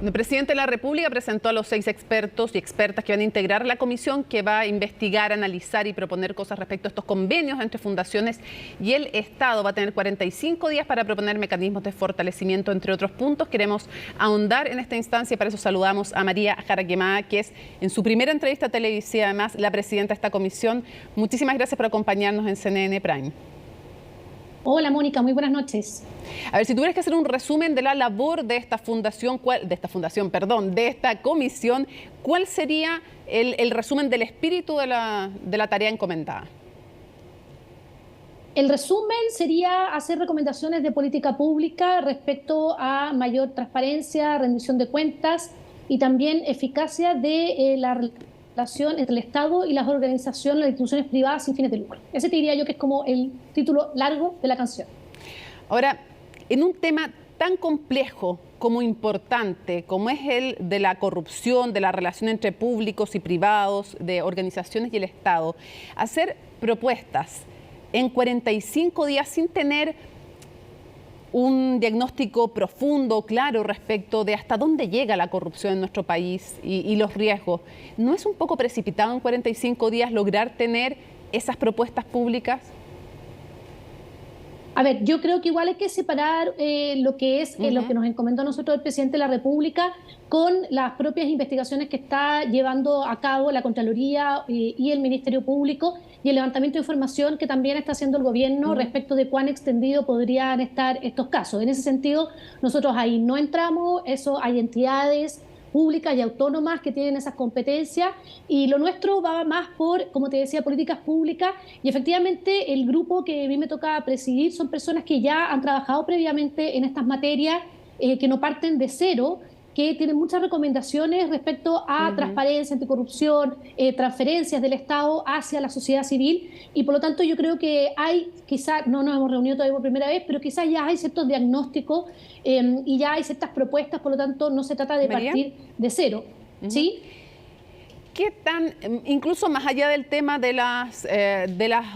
El presidente de la República presentó a los 6 expertos y expertas que van a integrar la comisión que va a investigar, analizar y proponer cosas respecto a estos convenios entre fundaciones y el Estado. Va a tener 45 días para proponer mecanismos de fortalecimiento, entre otros puntos. Queremos ahondar en esta instancia y para eso saludamos a María Jaraquemada, que es en su primera entrevista televisiva, además, la presidenta de esta comisión. Muchísimas gracias por acompañarnos en CNN Prime. Hola Mónica, muy buenas noches. A ver, si tuvieras que hacer un resumen de la labor de esta fundación, de esta comisión, ¿cuál sería el resumen del espíritu de la tarea encomendada? El resumen sería hacer recomendaciones de política pública respecto a mayor transparencia, rendición de cuentas y también eficacia de la relación entre el Estado y las organizaciones, las instituciones privadas sin fines de lucro. Ese te diría yo que es como el título largo de la canción. Ahora, en un tema tan complejo como importante, como es el de la corrupción, de la relación entre públicos y privados, de organizaciones y el Estado, hacer propuestas en 45 días sin tener un diagnóstico profundo, claro, respecto de hasta dónde llega la corrupción en nuestro país y los riesgos, ¿no es un poco precipitado en 45 días lograr tener esas propuestas públicas? A ver, yo creo que igual hay que separar lo que es lo que nos encomendó a nosotros el presidente de la República con las propias investigaciones que está llevando a cabo la Contraloría y el Ministerio Público y el levantamiento de información que también está haciendo el gobierno respecto de cuán extendido podrían estar estos casos. En ese sentido, nosotros ahí no entramos, eso hay entidades públicas y autónomas que tienen esas competencias y lo nuestro va más por, como te decía, políticas públicas y efectivamente el grupo que a mí me toca presidir son personas que ya han trabajado previamente en estas materias, que no parten de cero, que tienen muchas recomendaciones respecto a transparencia, anticorrupción, transferencias del Estado hacia la sociedad civil y por lo tanto yo creo que hay, quizás no nos hemos reunido todavía por primera vez, pero quizás ya hay ciertos diagnósticos y ya hay ciertas propuestas, por lo tanto no se trata de partir de cero. ¿Sí? ¿Qué tan, incluso más allá del tema de las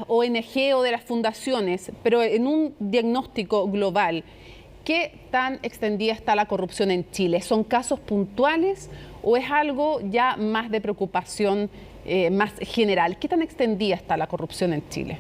ONG o de las fundaciones, pero en un diagnóstico global, qué tan extendida está la corrupción en Chile? ¿Son casos puntuales o es algo ya más de preocupación más general? ¿Qué tan extendida está la corrupción en Chile?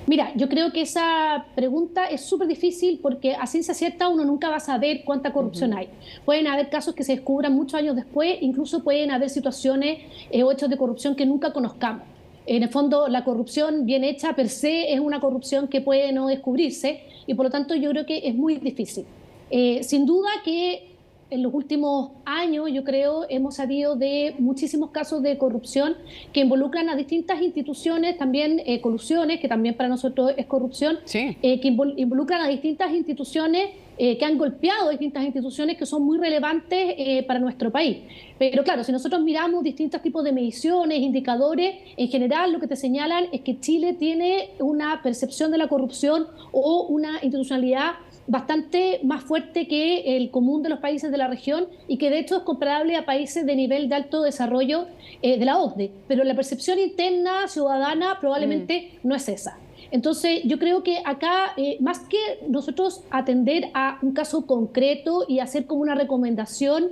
Mira, yo creo que esa pregunta es súper difícil porque a ciencia cierta uno nunca va a saber cuánta corrupción hay. Pueden haber casos que se descubran muchos años después, incluso pueden haber situaciones o hechos de corrupción que nunca conozcamos. En el fondo, la corrupción bien hecha per se es una corrupción que puede no descubrirse y por lo tanto yo creo que es muy difícil. Sin duda que en los últimos años, yo creo, hemos sabido de muchísimos casos de corrupción que involucran a distintas instituciones, también colusiones, que también para nosotros es corrupción, que involucran a distintas instituciones que han golpeado a distintas instituciones que son muy relevantes para nuestro país. Pero claro, si nosotros miramos distintos tipos de mediciones, indicadores, en general lo que te señalan es que Chile tiene una percepción de la corrupción o una institucionalidad bastante más fuerte que el común de los países de la región y que de hecho es comparable a países de nivel de alto desarrollo de la OCDE. Pero la percepción interna ciudadana probablemente no es esa. Entonces, yo creo que acá, más que nosotros atender a un caso concreto y hacer como una recomendación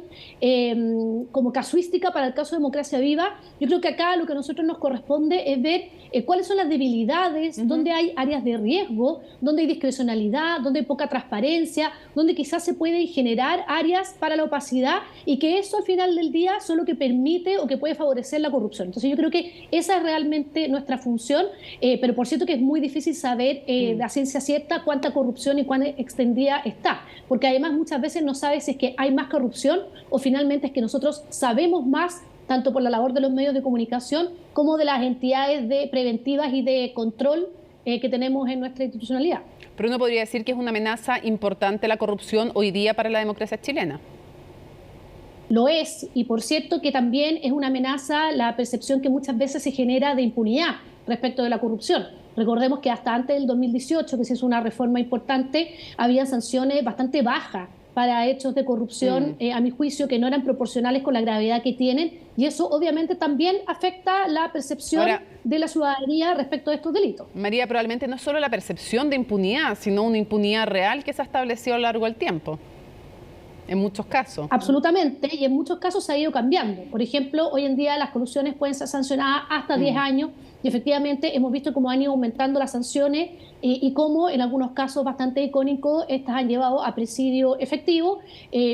como casuística para el caso de Democracia Viva, yo creo que acá lo que a nosotros nos corresponde es ver cuáles son las debilidades, dónde hay áreas de riesgo, dónde hay discrecionalidad, dónde hay poca transparencia, dónde quizás se pueden generar áreas para la opacidad y que eso al final del día son lo que permite o que puede favorecer la corrupción. Entonces, yo creo que esa es realmente nuestra función, pero por cierto que es muy difícil saber la ciencia cierta cuánta corrupción y cuán extendida está, porque además muchas veces no sabes si es que hay más corrupción o finalmente es que nosotros sabemos más, tanto por la labor de los medios de comunicación como de las entidades preventivas y de control que tenemos en nuestra institucionalidad. Pero uno podría decir que es una amenaza importante la corrupción hoy día para la democracia chilena. Lo es, y por cierto que también es una amenaza la percepción que muchas veces se genera de impunidad respecto de la corrupción. Recordemos que hasta antes del 2018, que se hizo una reforma importante, había sanciones bastante bajas para hechos de corrupción, a mi juicio, que no eran proporcionales con la gravedad que tienen, y eso obviamente también afecta la percepción de la ciudadanía respecto a estos delitos. María, probablemente no es solo la percepción de impunidad, sino una impunidad real que se ha establecido a lo largo del tiempo. en muchos casos. Absolutamente, y en muchos casos se ha ido cambiando. Por ejemplo, hoy en día las colusiones pueden ser sancionadas hasta 10 años y efectivamente hemos visto cómo han ido aumentando las sanciones y cómo en algunos casos bastante icónicos estas han llevado a presidio efectivo,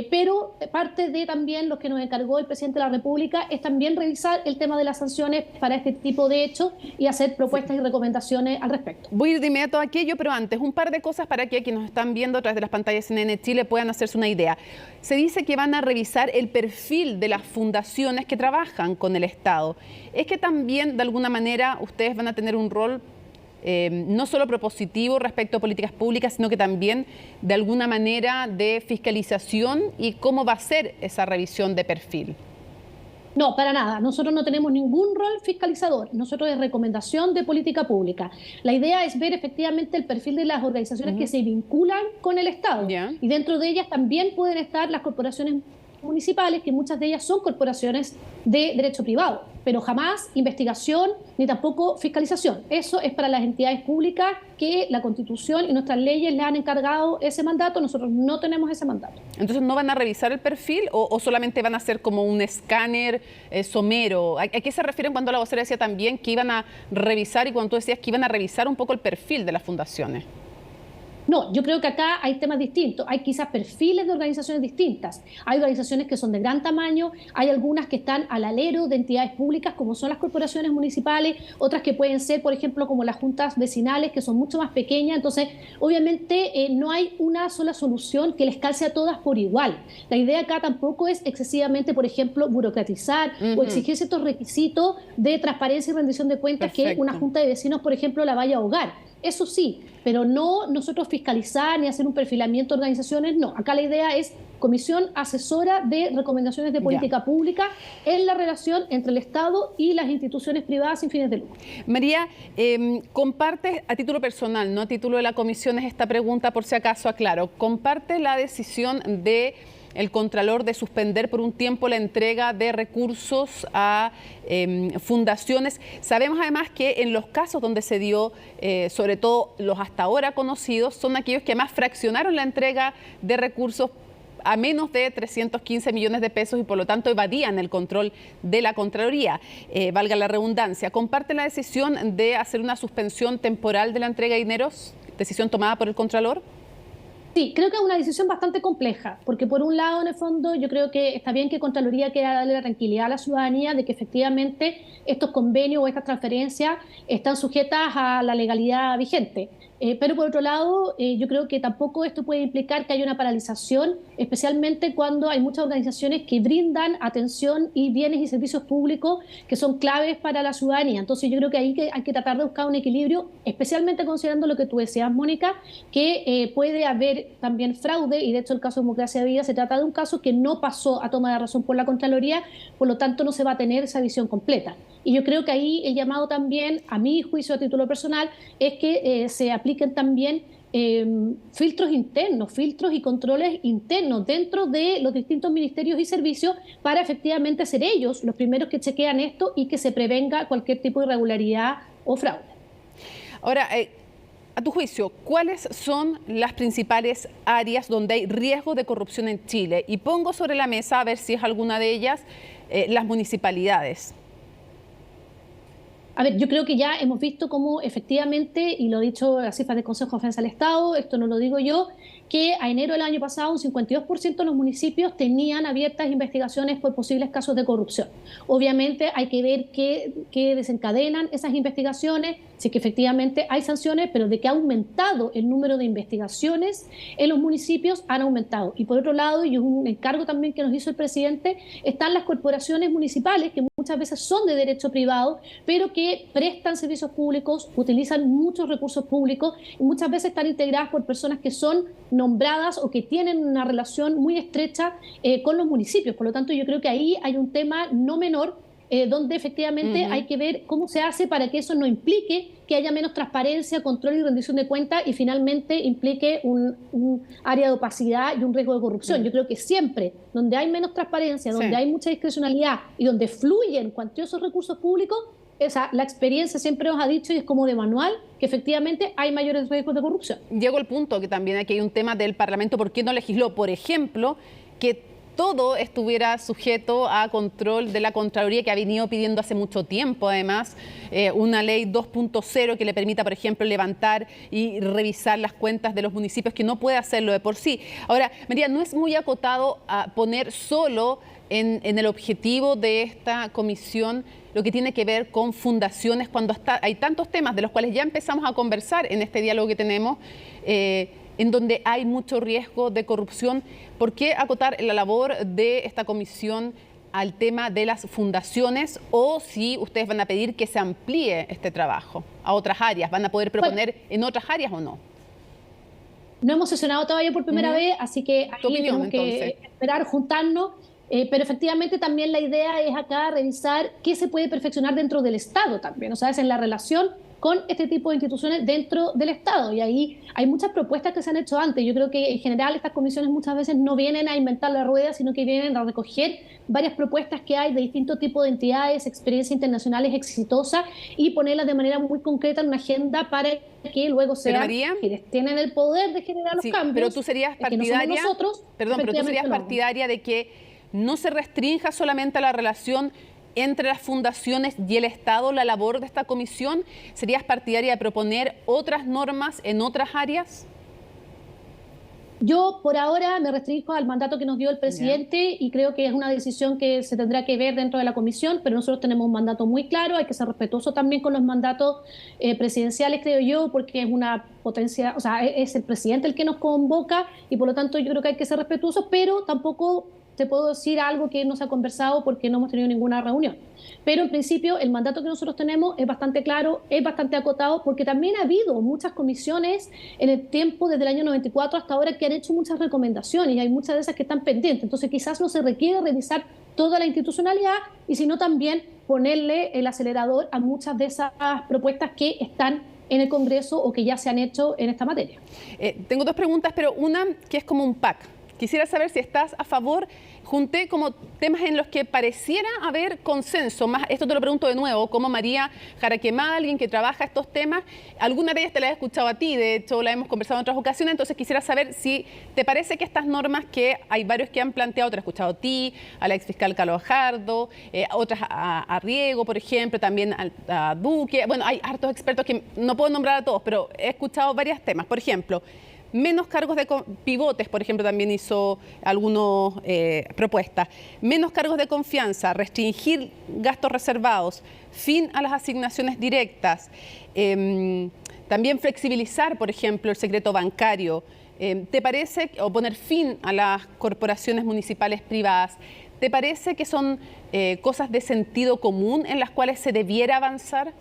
pero parte de también lo que nos encargó el presidente de la República es también revisar el tema de las sanciones para este tipo de hechos y hacer propuestas y recomendaciones al respecto. Voy a ir de inmediato a aquello, pero antes un par de cosas para que quienes nos están viendo a través de las pantallas CNN Chile puedan hacerse una idea. Se dice que van a revisar el perfil de las fundaciones que trabajan con el Estado. Es que también, de alguna manera, ustedes van a tener un rol no solo propositivo respecto a políticas públicas, sino que también, de alguna manera, de fiscalización y cómo va a ser esa revisión de perfil. No, para nada. Nosotros no tenemos ningún rol fiscalizador. Nosotros es recomendación de política pública. La idea es ver efectivamente el perfil de las organizaciones que se vinculan con el Estado. Y dentro de ellas también pueden estar las corporaciones municipales, que muchas de ellas son corporaciones de derecho privado, pero jamás investigación ni tampoco fiscalización. Eso es para las entidades públicas que la Constitución y nuestras leyes le han encargado ese mandato. Nosotros no tenemos ese mandato. Entonces, ¿no van a revisar el perfil o solamente van a hacer como un escáner somero? ¿A qué se refieren cuando la vocera decía también que iban a revisar y cuando tú decías que iban a revisar un poco el perfil de las fundaciones? No, yo creo que acá hay temas distintos, hay quizás perfiles de organizaciones distintas. Hay organizaciones que son de gran tamaño, hay algunas que están al alero de entidades públicas como son las corporaciones municipales, otras que pueden ser, por ejemplo, como las juntas vecinales, que son mucho más pequeñas. Entonces, obviamente no hay una sola solución que les calce a todas por igual. La idea acá tampoco es excesivamente, por ejemplo, burocratizar o exigir ciertos requisitos de transparencia y rendición de cuentas que una junta de vecinos, por ejemplo, la vaya a ahogar. Eso sí, pero no nosotros fiscalizar ni hacer un perfilamiento de organizaciones, no. Acá la idea es comisión asesora de recomendaciones de política pública en la relación entre el Estado y las instituciones privadas sin fines de lucro. María, compartes a título personal, no a título de la comisión, es esta pregunta por si acaso aclaro, ¿compartes la decisión de el Contralor de suspender por un tiempo la entrega de recursos a fundaciones? Sabemos además que en los casos donde se dio, sobre todo los hasta ahora conocidos, son aquellos que además fraccionaron la entrega de recursos a menos de 315 millones de pesos y por lo tanto evadían el control de la Contraloría, valga la redundancia. ¿Comparte la decisión de hacer una suspensión temporal de la entrega de dineros, decisión tomada por el Contralor? Sí, creo que es una decisión bastante compleja, porque por un lado, en el fondo, yo creo que está bien que Contraloría quiera darle la tranquilidad a la ciudadanía de que efectivamente estos convenios o estas transferencias están sujetas a la legalidad vigente. Pero por otro lado, yo creo que tampoco esto puede implicar que haya una paralización, especialmente cuando hay muchas organizaciones que brindan atención y bienes y servicios públicos que son claves para la ciudadanía. Entonces yo creo que ahí hay que tratar de buscar un equilibrio, especialmente considerando lo que tú decías, Mónica, que puede haber también fraude, y de hecho el caso de Democracia Viva se trata de un caso que no pasó a toma de razón por la Contraloría, por lo tanto no se va a tener esa visión completa. Y yo creo que ahí el llamado también, a mi juicio a título personal, es que se apliquen también filtros internos, filtros y controles internos dentro de los distintos ministerios y servicios para efectivamente ser ellos los primeros que chequean esto y que se prevenga cualquier tipo de irregularidad o fraude. Ahora, a tu juicio, ¿cuáles son las principales áreas donde hay riesgo de corrupción en Chile? Y pongo sobre la mesa, a ver si es alguna de ellas, las municipalidades. A ver, yo creo que ya hemos visto cómo efectivamente, y lo ha dicho las cifras del Consejo de Defensa del Estado, esto no lo digo yo, que a enero del año pasado un 52% de los municipios tenían abiertas investigaciones por posibles casos de corrupción. Obviamente hay que ver qué desencadenan esas investigaciones, si que efectivamente hay sanciones, pero de que ha aumentado el número de investigaciones en los municipios, han aumentado. Y por otro lado, y es un encargo también que nos hizo el presidente, están las corporaciones municipales, que muchas veces son de derecho privado, pero que prestan servicios públicos, utilizan muchos recursos públicos y muchas veces están integradas por personas que son nombradas o que tienen una relación muy estrecha con los municipios. Por lo tanto, yo creo que ahí hay un tema no menor donde efectivamente hay que ver cómo se hace para que eso no implique que haya menos transparencia, control y rendición de cuentas y finalmente implique un área de opacidad y un riesgo de corrupción. Yo creo que siempre donde hay menos transparencia, donde hay mucha discrecionalidad y donde fluyen cuantiosos recursos públicos, la experiencia siempre nos ha dicho, y es como de manual, que efectivamente hay mayores riesgos de corrupción. Llego al punto que también aquí hay un tema del Parlamento, ¿por qué no legisló? Por ejemplo, que todo estuviera sujeto a control de la Contraloría, que ha venido pidiendo hace mucho tiempo, además, una ley 2.0 que le permita, por ejemplo, levantar y revisar las cuentas de los municipios, que no puede hacerlo de por sí. Ahora, María, ¿no es muy acotado a poner solo en el objetivo de esta comisión lo que tiene que ver con fundaciones, cuando hay tantos temas de los cuales ya empezamos a conversar en este diálogo que tenemos, en donde hay mucho riesgo de corrupción? ¿Por qué acotar la labor de esta comisión al tema de las fundaciones? O si ustedes van a pedir que se amplíe este trabajo a otras áreas, ¿van a poder proponer en otras áreas o no? No hemos sesionado todavía por primera vez, así que ahí tenemos que esperar, juntarnos. Pero efectivamente también la idea es acá revisar qué se puede perfeccionar dentro del Estado también, o sea, es en la relación con este tipo de instituciones dentro del Estado. Y ahí hay muchas propuestas que se han hecho antes. Yo creo que en general estas comisiones muchas veces no vienen a inventar la rueda, sino que vienen a recoger varias propuestas que hay de distintos tipos de entidades, experiencias internacionales exitosas, y ponerlas de manera muy concreta en una agenda para que luego sean quienes tienen el poder de generar los cambios. Pero tú serías partidaria, de que no se restrinja solamente a la relación entre las fundaciones y el Estado la labor de esta comisión. ¿Serías partidaria de proponer otras normas en otras áreas? Yo por ahora me restringo al mandato que nos dio el presidente y creo que es una decisión que se tendrá que ver dentro de la comisión, pero nosotros tenemos un mandato muy claro, hay que ser respetuoso también con los mandatos presidenciales, creo yo, porque es una potencia, o sea, es el presidente el que nos convoca y por lo tanto yo creo que hay que ser respetuosos, pero tampoco te puedo decir algo que no se ha conversado porque no hemos tenido ninguna reunión. Pero en principio el mandato que nosotros tenemos es bastante claro, es bastante acotado, porque también ha habido muchas comisiones en el tiempo, desde el año 94 hasta ahora, que han hecho muchas recomendaciones y hay muchas de esas que están pendientes. Entonces quizás no se requiere revisar toda la institucionalidad y sino también ponerle el acelerador a muchas de esas propuestas que están en el Congreso o que ya se han hecho en esta materia. Tengo dos preguntas, pero una que es como un pack. Quisiera saber si estás a favor. Junté como temas en los que pareciera haber consenso. Más, esto te lo pregunto de nuevo, como María Jaraquemada, alguien que trabaja estos temas. Alguna de ellas te la he escuchado a ti, de hecho la hemos conversado en otras ocasiones, entonces quisiera saber si te parece que estas normas, que hay varios que han planteado, te la he escuchado a ti, a la exfiscal Carlos Fajardo, otras a Riego, por ejemplo, también a Duque. Bueno, hay hartos expertos que no puedo nombrar a todos, pero he escuchado varios temas. Por ejemplo, menos cargos de pivotes, por ejemplo, también hizo algunas propuestas. Menos cargos de confianza, restringir gastos reservados, fin a las asignaciones directas, también flexibilizar, por ejemplo, el secreto bancario. ¿Te parece, o poner fin a las corporaciones municipales privadas? ¿Te parece que son cosas de sentido común en las cuales se debiera avanzar?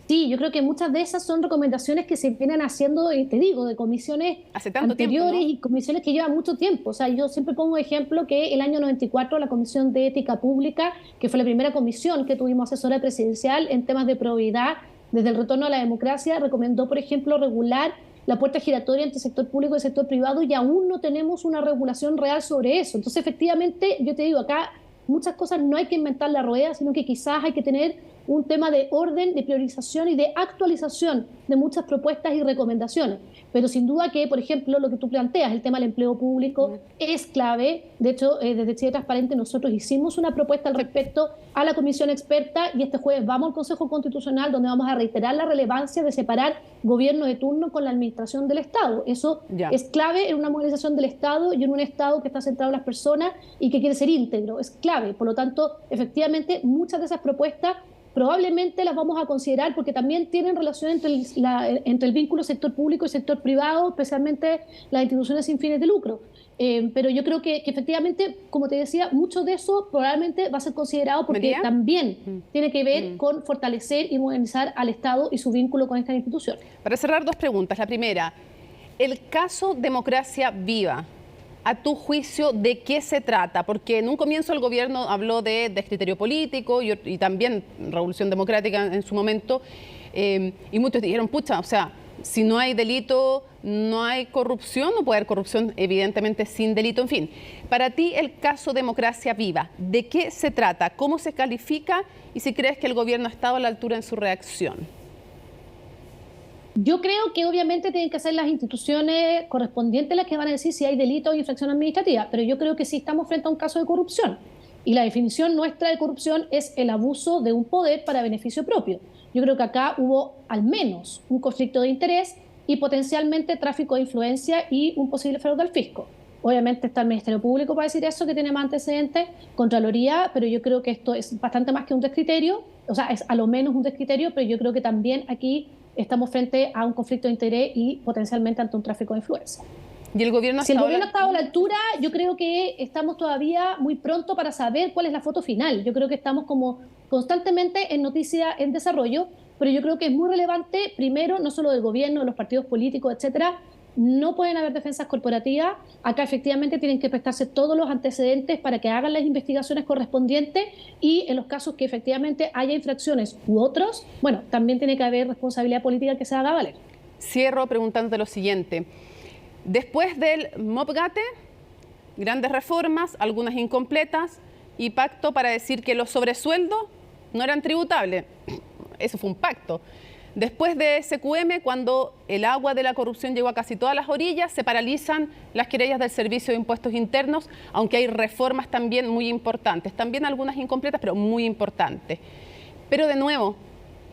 Sí, yo creo que muchas de esas son recomendaciones que se vienen haciendo, te digo, de comisiones anteriores, ¿no? Y comisiones que llevan mucho tiempo. O sea, yo siempre pongo ejemplo que el año 94 la Comisión de Ética Pública, que fue la primera comisión que tuvimos asesora presidencial en temas de probidad desde el retorno a la democracia, recomendó, por ejemplo, regular la puerta giratoria entre el sector público y el sector privado, y aún no tenemos una regulación real sobre eso. Entonces, efectivamente, yo te digo, acá muchas cosas no hay que inventar la rueda, sino que quizás hay que tener un tema de orden, de priorización y de actualización de muchas propuestas y recomendaciones. Pero sin duda que, por ejemplo, lo que tú planteas, el tema del empleo público, es clave. De hecho, desde Chile Transparente nosotros hicimos una propuesta al respecto a la comisión experta y este jueves vamos al Consejo Constitucional, donde vamos a reiterar la relevancia de separar gobierno de turno con la administración del Estado. Eso es clave en una modernización del Estado y en un Estado que está centrado en las personas y que quiere ser íntegro. Es clave. Por lo tanto, efectivamente, muchas de esas propuestas probablemente las vamos a considerar porque también tienen relación entre el vínculo sector público y sector privado, especialmente las instituciones sin fines de lucro. Pero yo creo que efectivamente, como te decía, mucho de eso probablemente va a ser considerado porque también tiene que ver con fortalecer y modernizar al Estado y su vínculo con esta institución. Para cerrar, dos preguntas. La primera, el caso Democracia Viva, a tu juicio, ¿de qué se trata? Porque en un comienzo el gobierno habló de descriterio político y también Revolución Democrática en su momento, y muchos dijeron, pucha, o sea, si no hay delito, no hay corrupción, no puede haber corrupción evidentemente sin delito, en fin. Para ti, el caso Democracia Viva, ¿de qué se trata? ¿Cómo se califica? Y si crees que el gobierno ha estado a la altura en su reacción. Yo creo que obviamente tienen que ser las instituciones correspondientes las que van a decir si hay delito o infracción administrativa, pero yo creo que sí estamos frente a un caso de corrupción. Y la definición nuestra de corrupción es el abuso de un poder para beneficio propio. Yo creo que acá hubo al menos un conflicto de interés y potencialmente tráfico de influencia y un posible fraude al fisco. Obviamente está el Ministerio Público para decir eso, que tiene más antecedentes, Contraloría, pero yo creo que esto es bastante más que un descriterio, o sea, es a lo menos un descriterio, pero yo creo que también aquí estamos frente a un conflicto de interés y potencialmente ante un tráfico de influencia. Y el gobierno si el gobierno ha estado a la altura, yo creo que estamos todavía muy pronto para saber cuál es la foto final. Yo creo que estamos como constantemente en noticia en desarrollo, pero yo creo que es muy relevante, primero, no solo del gobierno, de los partidos políticos, etcétera. No pueden haber defensas corporativas. Acá efectivamente tienen que prestarse todos los antecedentes para que hagan las investigaciones correspondientes y en los casos que efectivamente haya infracciones u otros, bueno, también tiene que haber responsabilidad política que se haga valer. Cierro preguntándote lo siguiente. Después del MOPGATE, grandes reformas, algunas incompletas, y pacto para decir que los sobresueldos no eran tributables. Eso fue un pacto. Después de SQM, cuando el agua de la corrupción llegó a casi todas las orillas, se paralizan las querellas del Servicio de Impuestos Internos, aunque hay reformas también muy importantes, también algunas incompletas, pero muy importantes. Pero de nuevo,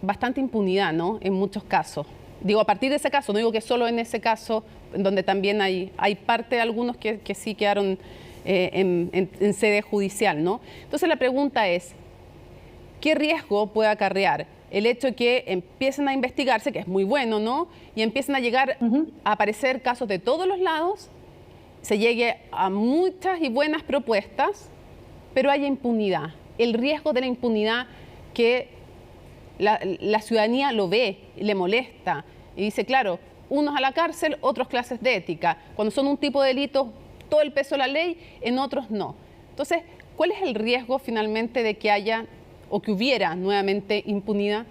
bastante impunidad, ¿no? En muchos casos. Digo, a partir de ese caso, no digo que solo en ese caso, en donde también hay parte de algunos que sí quedaron en sede judicial, ¿no? Entonces la pregunta es, ¿qué riesgo puede acarrear el hecho de que empiecen a investigarse, que es muy bueno, ¿no? Y empiecen a llegar a aparecer casos de todos los lados, se llegue a muchas y buenas propuestas, pero haya impunidad. El riesgo de la impunidad que la ciudadanía lo ve, le molesta y dice, claro, unos a la cárcel, otros clases de ética. Cuando son un tipo de delito, todo el peso de la ley, en otros no. Entonces, ¿cuál es el riesgo finalmente de que haya o que hubiera nuevamente impunidad?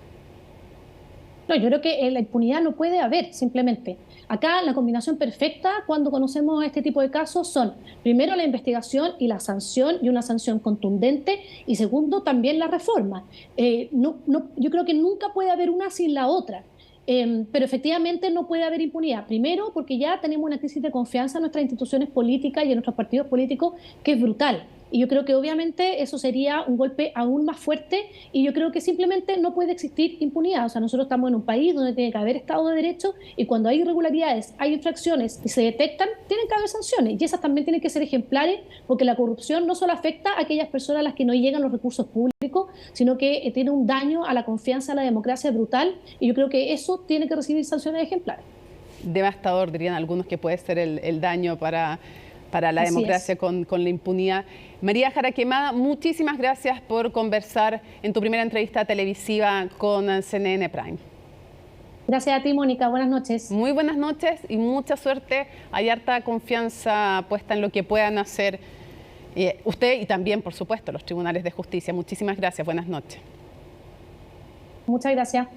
No, yo creo que la impunidad no puede haber, simplemente. Acá la combinación perfecta cuando conocemos este tipo de casos son, primero, la investigación y la sanción, y una sanción contundente, y segundo, también la reforma. Yo creo que nunca puede haber una sin la otra. Pero efectivamente no puede haber impunidad. Primero, porque ya tenemos una crisis de confianza en nuestras instituciones políticas y en nuestros partidos políticos que es brutal. Y yo creo que obviamente eso sería un golpe aún más fuerte y yo creo que simplemente no puede existir impunidad. O sea, nosotros estamos en un país donde tiene que haber Estado de Derecho y cuando hay irregularidades, hay infracciones y se detectan, tienen que haber sanciones. Y esas también tienen que ser ejemplares porque la corrupción no solo afecta a aquellas personas a las que no llegan los recursos públicos, sino que tiene un daño a la confianza en la democracia brutal y yo creo que eso tiene que recibir sanciones ejemplares. Devastador, dirían algunos, que puede ser el daño para la democracia con la impunidad. María Jara Quemada, muchísimas gracias por conversar en tu primera entrevista televisiva con CNN Prime. Gracias a ti, Mónica. Buenas noches. Muy buenas noches y mucha suerte. Hay harta confianza puesta en lo que puedan hacer usted y también, por supuesto, los tribunales de justicia. Muchísimas gracias. Buenas noches. Muchas gracias.